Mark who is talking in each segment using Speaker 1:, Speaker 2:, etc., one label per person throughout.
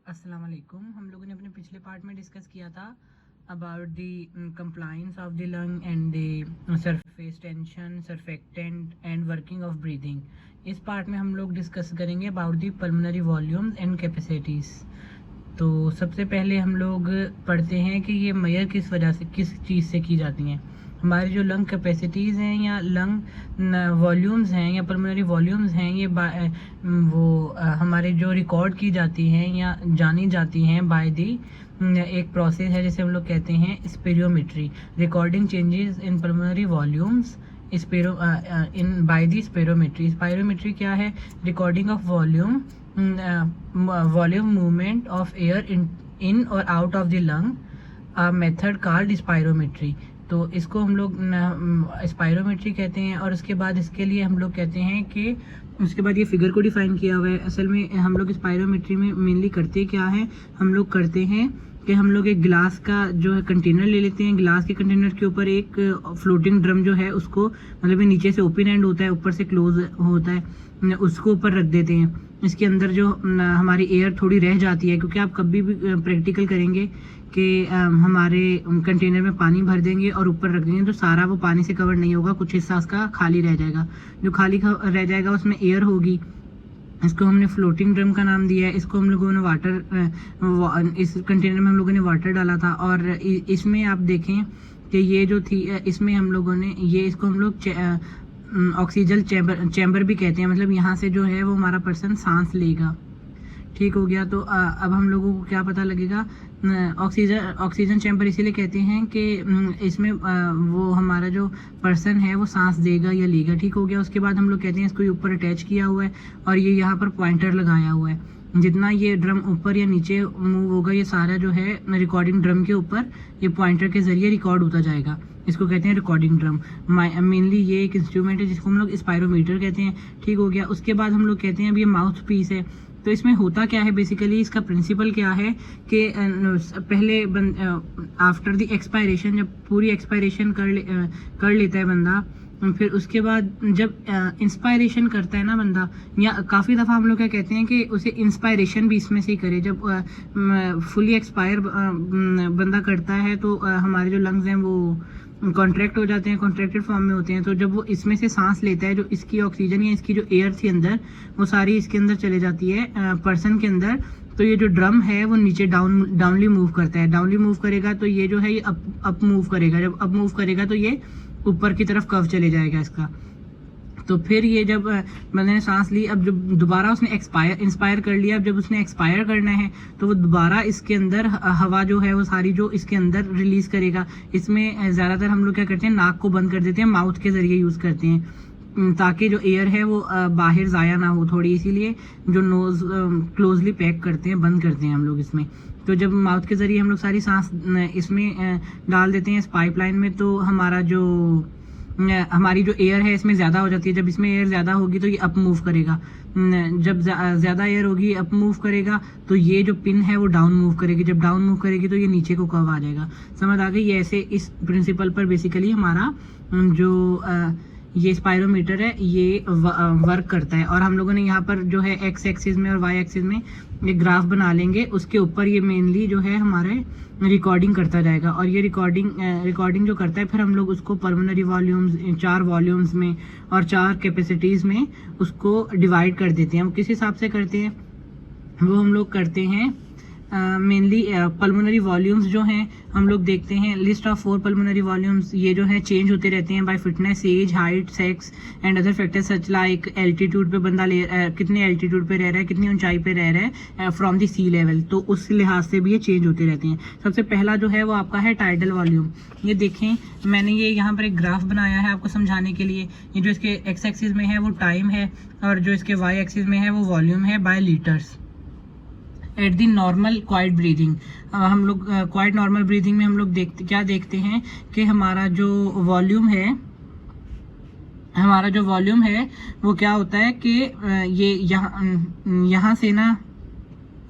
Speaker 1: अस्सलाम वालेकुम। हम लोगों ने अपने पिछले पार्ट में डिस्कस किया था about the compliance of the lung and the surface tension, surfactant and working of breathing. इस पार्ट में हम लोग डिस्कस करेंगे about the pulmonary volumes and capacities. तो सबसे पहले हम लोग पढ़ते हैं कि ये मेजर किस वजह से, किस चीज़ से की जाती हैं। हमारी जो लंग कैपेसिटीज़ हैं या लंग वॉल्यूम्स हैं या पल्मोनरी वॉल्यूम्स हैं, ये हमारे जो रिकॉर्ड की जाती हैं या जानी जाती हैं बाय दी एक प्रोसेस है जिसे हम लोग कहते हैं spirometry. Recording changes in pulmonary volumes in by the spirometry. Spirometry क्या है? Recording of volume movement of air in और out of the lung, a method called spirometry. तो इसको हम लोग स्पायरोमेट्री कहते हैं। और उसके बाद इसके लिए हम लोग कहते हैं कि उसके बाद ये फिगर को डिफाइन किया हुआ है। असल में हम लोग स्पायरोमेट्री में मेनली करते क्या है, हम लोग करते हैं कि हम लोग एक गिलास का जो है कंटेनर ले लेते हैं। गिलास के कंटेनर के ऊपर एक फ्लोटिंग ड्रम जो है उसको, मतलब नीचे से ओपन एंड होता है, ऊपर से क्लोज होता है, उसको ऊपर रख देते हैं। इसके अंदर जो हमारी एयर थोड़ी रह जाती है, क्योंकि आप कभी भी प्रैक्टिकल करेंगे कि हमारे कंटेनर में पानी भर देंगे और ऊपर रख देंगे तो सारा वो पानी से कवर नहीं होगा, कुछ हिस्सा उसका खाली रह जाएगा। जो खाली रह जाएगा उसमें एयर होगी। इसको हमने फ्लोटिंग ड्रम का नाम दिया है। इसको हम लोगों ने वाटर, इस कंटेनर में हम लोगों ने वाटर डाला था। और इसमें आप देखें कि ये जो थी, इसमें हम लोगों ने इसको हम लोग ऑक्सीजन चैम्बर भी कहते हैं। मतलब यहाँ से जो है वो हमारा पर्सन सांस लेगा। ठीक हो गया। तो अब हम लोगों को क्या पता लगेगा? ऑक्सीजन चैम्बर इसीलिए कहते हैं कि इसमें वो हमारा जो पर्सन है वो सांस देगा या लेगा। ठीक हो गया। उसके बाद हम लोग कहते हैं इसको ऊपर अटैच किया हुआ है और ये यहाँ पर पॉइंटर लगाया हुआ है। जितना ये ड्रम ऊपर या नीचे मूव होगा, ये सारा जो है रिकॉर्डिंग ड्रम के ऊपर ये पॉइंटर के जरिए रिकॉर्ड होता जाएगा। इसको कहते हैं रिकॉर्डिंग ड्रम। मेनली ये एक इंस्ट्रूमेंट है जिसको हम लोग स्पायरोमीटर कहते हैं। ठीक हो गया। उसके बाद हम लोग कहते हैं अब ये माउथ पीस है। तो इसमें होता क्या है बेसिकली, इसका प्रिंसिपल क्या है कि पहले आफ्टर द एक्सपायरेशन, जब पूरी एक्सपायरेशन कर लेता है बंदा, फिर उसके बाद जब इंस्पायरेशन करता है ना बंदा, या काफ़ी दफ़ा हम लोग क्या कहते हैं कि उसे इंस्पायरेशन भी इसमें से ही करे। जब फुली एक्सपायर बंदा करता है तो हमारे जो लंग्स हैं वो कॉन्ट्रैक्ट हो जाते हैं, कॉन्ट्रैक्टेड फॉर्म में होते हैं। तो जब वो इसमें से सांस लेता है, जो इसकी ऑक्सीजन या इसकी जो एयर थी अंदर, वो सारी इसके अंदर चले जाती है पर्सन के अंदर। तो ये जो ड्रम है वो नीचे डाउनली मूव करता है। डाउनली मूव करेगा तो ये जो है ये अप मूव करेगा। जब अप मूव करेगा तो ये ऊपर की तरफ कर्व चले जाएगा इसका। तो फिर ये जब बंदे ने सांस ली, अब जब दोबारा उसने इंस्पायर कर लिया, अब जब उसने एक्सपायर करना है तो वो दोबारा इसके अंदर हवा जो है वो सारी जो इसके अंदर रिलीज करेगा। इसमें ज़्यादातर हम लोग क्या करते हैं, नाक को बंद कर देते हैं, माउथ के जरिए यूज़ करते हैं ताकि जो एयर है वो बाहर ज़ाया ना हो थोड़ी, इसीलिए जो नोज़ क्लोजली पैक करते हैं, बंद करते हैं हम लोग इसमें। तो जब माउथ के ज़रिए हम लोग सारी सांस इसमें डाल देते हैं इस पाइपलाइन में, तो हमारी जो एयर है इसमें ज़्यादा हो जाती है। जब इसमें एयर ज़्यादा होगी तो ये अप मूव करेगा। जब ज़्यादा एयर होगी, अप मूव करेगा, तो ये जो पिन है वो डाउन मूव करेगी। जब डाउन मूव करेगी तो ये नीचे को कर्व आ जाएगा। समझ आ गई? ये ऐसे इस प्रिंसिपल पर बेसिकली हमारा जो ये स्पायरोमीटर है ये वर्क करता है। और हम लोगों ने यहाँ पर जो है एक्स एक्सिस में और वाई एक्सिस में एक ग्राफ बना लेंगे, उसके ऊपर ये मेनली जो है हमारे रिकॉर्डिंग करता जाएगा। और ये रिकॉर्डिंग जो करता है, फिर हम लोग उसको पल्मोनरी वॉल्यूम्स, 4 वॉल्यूम्स में और 4 कैपेसिटीज़ में उसको डिवाइड कर देते हैं। हम किस हिसाब से करते हैं वो हम लोग करते हैं मेनली पल्मोनरी वॉल्यूम्स जो हैं हम लोग देखते हैं। लिस्ट ऑफ 4 पल्मोनरी वॉल्यूम्स ये जो है चेंज होते रहते हैं by fitness, age, height, sex and other factors such like altitude पे बंदा कितने एल्टीट्यूड पे रह रहा है, कितनी ऊंचाई पे रह रहा है फ्रॉम द सी लेवल, तो उस लिहाज से भी ये चेंज होते रहते हैं। सबसे पहला जो है वो आपका है टाइडल वॉल्यूम। ये देखें, मैंने ये यहाँ पर एक ग्राफ बनाया है आपको समझाने के लिए। ये जो इसके एक्स एक्सिस में है वो टाइम है और जो इसके वाई एक्सिस में है वो वॉल्यूम है by litres at the normal quiet breathing. हम लोग क्वाइट नॉर्मल ब्रीदिंग में हम लोग क्या देखते हैं कि हमारा जो वॉल्यूम है वो क्या होता है कि ये यहाँ से ना,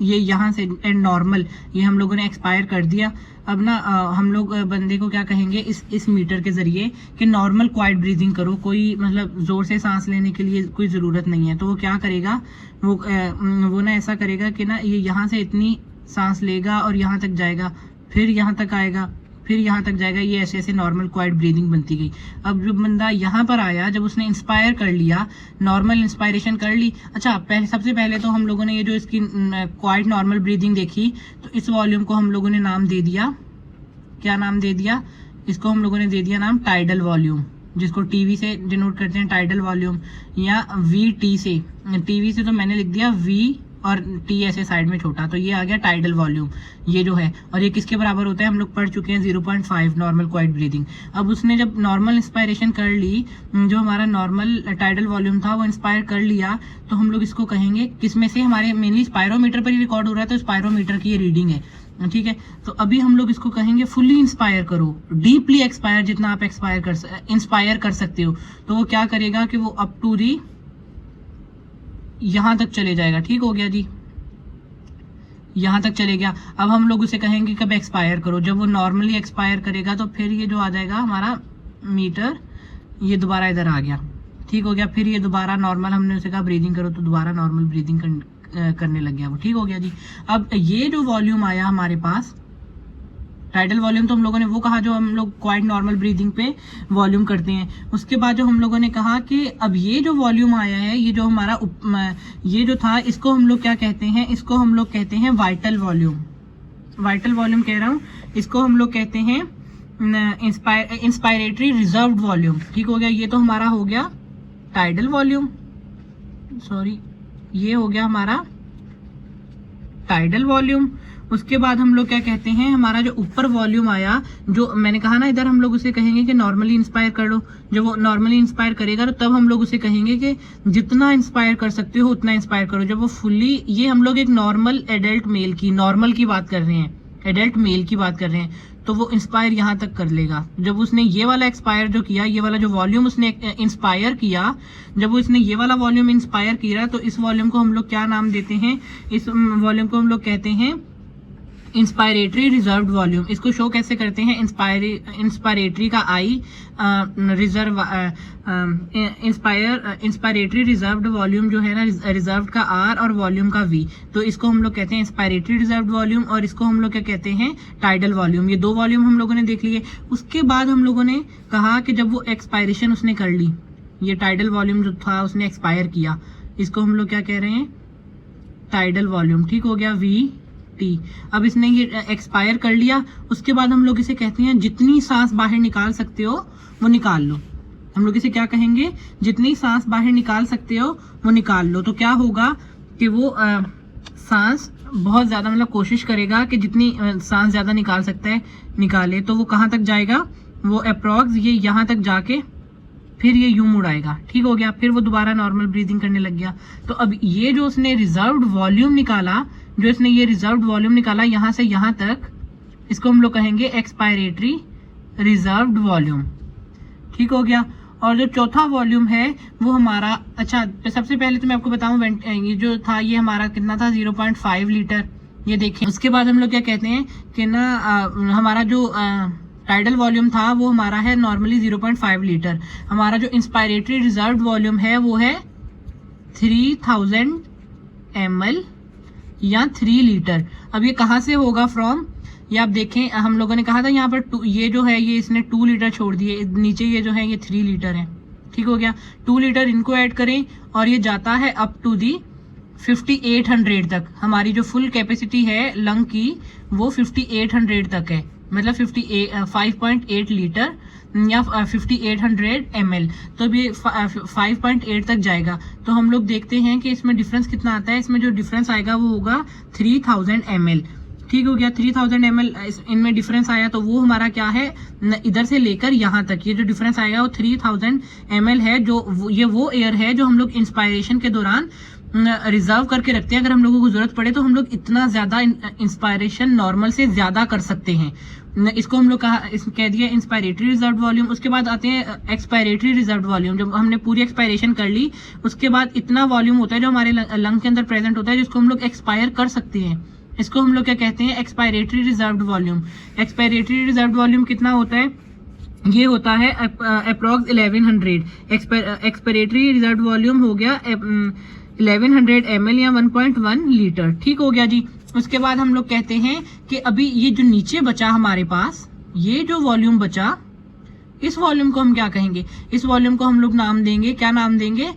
Speaker 1: ये यहाँ से एंड नॉर्मल, ये हम लोगों ने एक्सपायर कर दिया। अब ना हम लोग बंदे को क्या कहेंगे इस मीटर के जरिए कि नॉर्मल क्वाइट ब्रीदिंग करो, कोई मतलब जोर से सांस लेने के लिए कोई ज़रूरत नहीं है। तो वो क्या करेगा, वो ना ऐसा करेगा कि ना ये यहाँ से इतनी सांस लेगा और यहाँ तक जाएगा, फिर यहाँ तक आएगा, फिर यहाँ तक जाएगा। ये ऐसे ऐसे नॉर्मल क्वाइट ब्रीदिंग बनती गई। अब जब बंदा यहाँ पर आया, जब उसने इंस्पायर कर लिया, नॉर्मल इंस्पायरेशन कर ली। अच्छा, सबसे पहले तो हम लोगों ने ये जो इसकी क्वाइट नॉर्मल ब्रीदिंग देखी, तो इस वॉल्यूम को हम लोगों ने नाम दे दिया, क्या नाम दे दिया? इसको हम लोगों ने दे दिया नाम टाइडल वॉल्यूम, जिसको टीवी से डिनोट करते हैं टाइडल वॉल्यूम, या वी टी से। टीवी से तो मैंने लिख दिया वी और टी ऐसे साइड में छोटा, तो ये आ गया टाइडल वॉल्यूम, ये जो है। और ये किसके बराबर होता है? हम लोग पढ़ चुके हैं 0.5 नॉर्मल क्वाइट ब्रीदिंग। अब उसने जब नॉर्मल इंस्पायरेशन कर ली, जो हमारा नॉर्मल टाइडल वॉल्यूम था वो इंस्पायर कर लिया, तो हम लोग इसको कहेंगे किसमें से? हमारे मेनली स्पायरोमीटर पर ही रिकॉर्ड हो रहा है, तो स्पायरोमीटर की ये रीडिंग है, ठीक है। तो अभी हम लोग इसको कहेंगे फुल्ली इंस्पायर करो, डीपली एक्सपायर, जितना आप इंस्पायर कर सकते हो। तो वो क्या करेगा कि वो अप टू दी यहां तक चले जाएगा, ठीक हो गया जी, यहां तक चले गया। अब हम लोग उसे कहेंगे कब एक्सपायर करो, जब वो नॉर्मली एक्सपायर करेगा, तो फिर ये जो आ जाएगा हमारा मीटर, ये दोबारा इधर आ गया, ठीक हो गया। फिर ये दोबारा नॉर्मल, हमने उसे कहा ब्रीदिंग करो, तो दोबारा नॉर्मल ब्रीदिंग करने लग गया वो, ठीक हो गया जी। अब ये जो वॉल्यूम आया हमारे पास, टाइडल वॉल्यूम, तो हम लोगों ने वो कहा जो हम लोग क्वाइट नॉर्मल ब्रीदिंग पे वॉल्यूम करते हैं। उसके बाद जो हम लोगों ने कहा कि अब ये जो वॉल्यूम आया है, ये जो हमारा ये जो था, इसको हम लोग क्या कहते हैं? इसको हम लोग कहते हैं वाइटल वॉल्यूम। वाइटल वॉल्यूम कह रहा हूँ, इसको हम लोग कहते हैं इंस्पायरेटरी रिजर्व्ड वॉल्यूम, ठीक हो गया। ये तो हमारा हो गया टाइडल वॉल्यूम, सॉरी, ये हो गया हमारा टाइडल वॉल्यूम। उसके बाद हम लोग क्या कहते हैं? हमारा जो ऊपर वॉल्यूम आया, जो मैंने कहा ना, इधर हम लोग उसे कहेंगे कि नॉर्मली इंस्पायर कर लो। जब वो नॉर्मली इंस्पायर करेगा, तो तब हम लोग उसे कहेंगे कि जितना इंस्पायर कर सकते हो उतना इंस्पायर करो। जब वो फुल्ली, ये हम लोग एक नॉर्मल एडल्ट मेल की, नॉर्मल की बात कर रहे हैं, एडल्ट मेल की बात कर रहे हैं, तो वो इंस्पायर यहाँ तक कर लेगा। जब उसने ये वाला एक्सपायर जो किया, ये वाला जो वॉल्यूम उसने इंस्पायर किया, जब उसने ये वाला वॉल्यूम इंस्पायर किया, तो इस वॉल्यूम को हम लोग क्या नाम देते हैं? इस वॉल्यूम को हम लोग कहते हैं इंस्पायरेटरी रिजर्व्ड वॉल्यूम। इसको शो कैसे करते हैं? इंस्पायरेटरी का आई, रिजर्व, इंस्पायरेटरी रिजर्व्ड वॉल्यूम जो है ना, रिजर्व का आर और वॉल्यूम का वी, तो इसको हम लोग कहते हैं इंस्पायरेटरी रिजर्व्ड वॉल्यूम, और इसको हम लोग क्या कहते हैं? Tidal volume. ये दो वॉल्यूम हम लोगों ने देख लिए। उसके बाद हम लोगों ने कहा कि जब वो एक्सपायरेशन उसने कर ली, ये टाइडल वॉल्यूम जो था उसने एक्सपायर किया, इसको हम लोग क्या कह रहे हैं? टाइडल वॉल्यूम, ठीक हो गया, वी टी। अब इसने ये एक्सपायर कर लिया, उसके बाद हम लोग इसे कहते हैं जितनी सांस बाहर निकाल सकते हो वो निकाल लो। हम लोग इसे क्या कहेंगे? जितनी सांस बाहर निकाल सकते हो वो निकाल लो। तो क्या होगा कि वो सांस बहुत ज्यादा, मतलब कोशिश करेगा कि जितनी सांस ज्यादा निकाल सकता है निकाले। तो वो कहाँ तक जाएगा? वो अप्रॉक्स ये यहाँ तक जाके फिर ये यूं मुड़ाएगा, ठीक हो गया। फिर वो दोबारा नॉर्मल ब्रीदिंग करने लग गया। तो अब ये जो उसने रिजर्व्ड वॉल्यूम निकाला, जो इसने ये रिजर्व्ड वॉल्यूम निकाला यहाँ से यहाँ तक, इसको हम लोग कहेंगे एक्सपायरेटरी रिजर्व्ड वॉल्यूम, ठीक हो गया। और जो चौथा वॉल्यूम है वो हमारा, अच्छा सबसे पहले तो मैं आपको बताऊं, ये जो था ये हमारा कितना था? 0.5 लीटर, ये देखें। उसके बाद हम लोग क्या कहते हैं कि ना हमारा जो टाइडल वॉल्यूम था वो हमारा है नॉर्मली 0.5 लीटर। हमारा जो इंस्पायरेटरी रिजर्व्ड वॉल्यूम है वो है 3000 ml या 3 लीटर। अब ये कहाँ से होगा? फ्रॉम, ये आप देखें, हम लोगों ने कहा था यहाँ पर ये जो है, ये इसने 2 लीटर छोड़ दिए, नीचे ये जो है ये 3 लीटर है, ठीक हो गया। 2 लीटर इनको ऐड करें और ये जाता है अप टू दी 5800 तक। हमारी जो फुल कैपेसिटी है लंग की वो 5800 तक है, मतलब 5.8 लीटर या 5800 ml। तो अब ये 5.8 तक जाएगा। तो हम लोग देखते हैं कि इसमें डिफरेंस कितना आता है। इसमें जो डिफरेंस आएगा वो होगा 3000 ml, ठीक हो गया। 3000 ml इनमें डिफरेंस आया, तो वो हमारा क्या है? इधर से लेकर यहाँ तक ये जो डिफरेंस आएगा वो 3000 ml है, जो ये वो एयर है जो हम लोग इंस्पायरेशन के दौरान रिजर्व करके रखते हैं। अगर हम लोगों को जरूरत पड़े तो हम लोग इतना ज्यादा इंस्पायरेशन नॉर्मल से ज्यादा कर सकते हैं। इसको हम लोग कह दिया इंस्पायरेटरी रिजर्व वॉल्यूम। उसके बाद आते हैं एक्सपायरेटरी रिजर्व वॉल्यूम। जब हमने पूरी एक्सपायरेशन कर ली, उसके बाद इतना वॉल्यूम होता है जो हमारे लंग के अंदर प्रेजेंट होता है, जिसको हम लोग एक्सपायर कर सकते हैं। इसको हम लोग क्या कहते हैं? Expiratory reserve volume. Expiratory reserve volume कितना होता है? ये होता है अप्रॉक्स 1100। एक्सपायरेटरी रिजर्व वॉल्यूम हो गया 1100 ml या 1.1 लीटर, ठीक हो गया जी। उसके बाद हम लोग कहते हैं कि अभी ये जो नीचे बचा हमारे पास, ये जो वॉल्यूम बचा, इस वॉल्यूम को हम क्या कहेंगे? इस वॉल्यूम को हम लोग नाम देंगे, क्या नाम देंगे?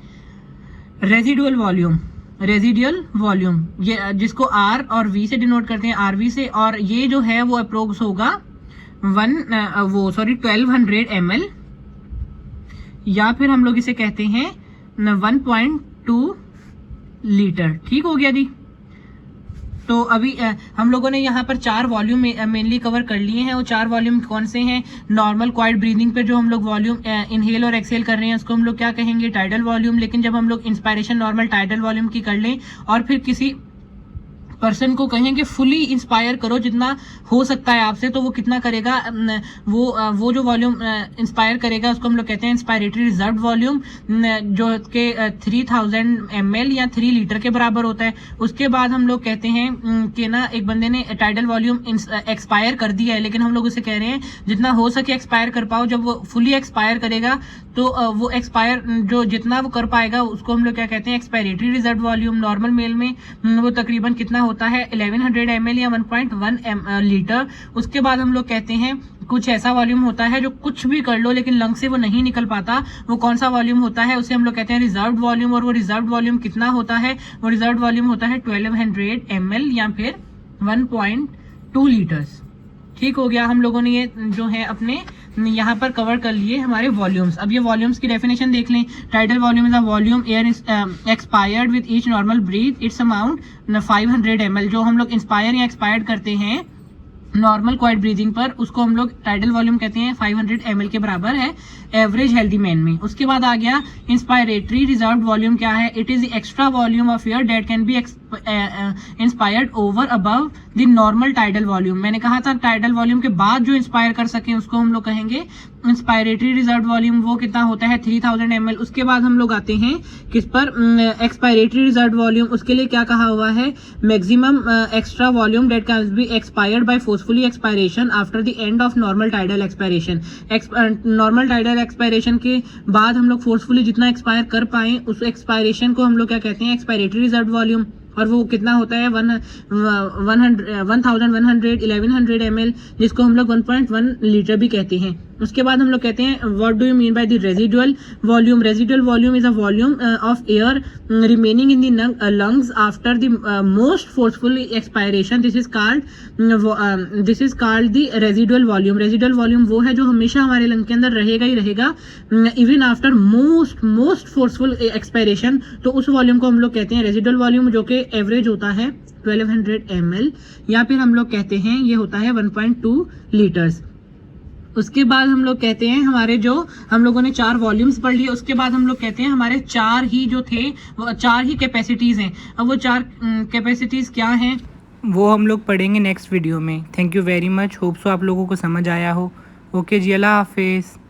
Speaker 1: Residual volume. रेजिडुअल वॉल्यूम, ये जिसको आर और वी से डिनोट करते हैं, आरवी से, और ये जो है वो अप्रोक्स होगा 1200 ml, या फिर हम लोग इसे कहते हैं 1.2 लीटर। ठीक हो गया जी। तो अभी हम लोगों ने यहाँ पर 4 वॉल्यूम मेनली कवर कर लिए हैं। वो 4 वॉल्यूम कौन से हैं? नॉर्मल क्वाइट ब्रीदिंग पे जो हम लोग वॉल्यूम इनहेल और एक्सहेल कर रहे हैं उसको हम लोग क्या कहेंगे? Tidal volume. लेकिन जब हम लोग इंस्पायरेशन नॉर्मल टाइडल वॉल्यूम की कर लें और फिर किसी पर्सन को कहेंगे फुली इंस्पायर करो जितना हो सकता है आपसे, तो वो कितना करेगा? वो जो वॉल्यूम इंस्पायर करेगा उसको हम लोग कहते हैं इंस्पायरेटरी रिजर्व वॉल्यूम, जो कि 3000 ml या 3 लीटर के बराबर होता है। उसके बाद हम लोग कहते हैं कि ना एक बंदे ने टाइडल वॉल्यूम एक्सपायर कर दिया है, लेकिन हम लोग उसे कह रहे हैं जितना हो सके एक्सपायर कर पाओ। जब वो फुली एक्सपायर करेगा तो वो एक्सपायर जो जितना वो कर पाएगा उसको हम लोग क्या कहते हैं? Expiratory reserve volume. Normal male में वो तकरीबन कितना होता है? 1100 ml या 1.1 लीटर। उसके बाद हम लोग कहते हैं कुछ ऐसा वॉल्यूम होता है जो कुछ भी कर लो लेकिन लंग से वो नहीं निकल पाता। वो कौन सा वॉल्यूम होता है? उसे हम लोग कहते हैं रिजर्व वॉल्यूम। और वो रिजर्व वॉल्यूम कितना होता है? वो रिजर्व वॉल्यूम होता है 1200 ml या फिर 1.2 लीटर्स। ठीक हो गया। हम लोगों ने ये जो है अपने यहाँ पर कवर कर लिए हमारे वॉल्यूम्स। अब ये वॉल्यूम्स की डेफिनेशन देख लें। Tidal volume is a volume air expired with each normal breath, it's amount 500 ml। जो हम लोग इंस्पायर या एक्सपायर्ड करते हैं नॉर्मल क्वाइट ब्रीदिंग पर, उसको हम लोग टाइडल वॉल्यूम कहते हैं। 500 ml के बराबर है एवरेज हेल्दी मैन में। उसके बाद आ गया इंस्पायरेटरी रिजर्व वॉल्यूम। क्या है? It is the extra volume of air that can B inspired over above the normal tidal volume. मैंने कहा था टाइडल वॉल्यूम के बाद जो इंस्पायर कर सके उसको हम लोग कहेंगे इंस्पायरेटरी रिजर्व वॉल्यूम। वो कितना होता है? 3000 ml। उसके बाद हम लोग आते हैं किस पर? Expiratory reserve volume. उसके लिए क्या कहा हुआ है? Maximum extra volume that can be expired by forcefully expiration after the end of normal tidal expiration. Normal tidal expiration के बाद हम लोग फोर्सफुली जितना एक्सपायर कर पाए उस एक्सपायरेशन को हम लोग क्या कहते हैं? Expiratory reserve volume. और वो कितना होता है? 1100 ml, जिसको हम लोग 1.1 लीटर भी कहते हैं। उसके बाद हम लोग कहते हैं what do you mean by the residual volume? Residual volume is a volume of air remaining in the lungs after the most forceful expiration. This is called the residual volume. Residual volume वो है जो हमेशा हमारे lung के अंदर रहेगा ही रहेगा even after most forceful expiration. तो उस वॉल्यूम को हम लोग कहते हैं रेजिडुअल वॉल्यूम, जो कि एवरेज होता है 1200 ml, या फिर हम लोग कहते हैं ये होता है 1.2 लीटर्स। उसके बाद हम लोग कहते हैं हमारे जो हम लोगों ने 4 वॉल्यूम्स पढ़ लिए, उसके बाद हम लोग कहते हैं हमारे 4 ही जो थे वो 4 ही कैपेसिटीज हैं। अब वो 4 कैपेसिटीज क्या हैं वो हम लोग पढ़ेंगे नेक्स्ट वीडियो में। Thank you very much. Hope so आप लोगों को समझ आया हो। ओके जी, अल्लाह हाफिज़।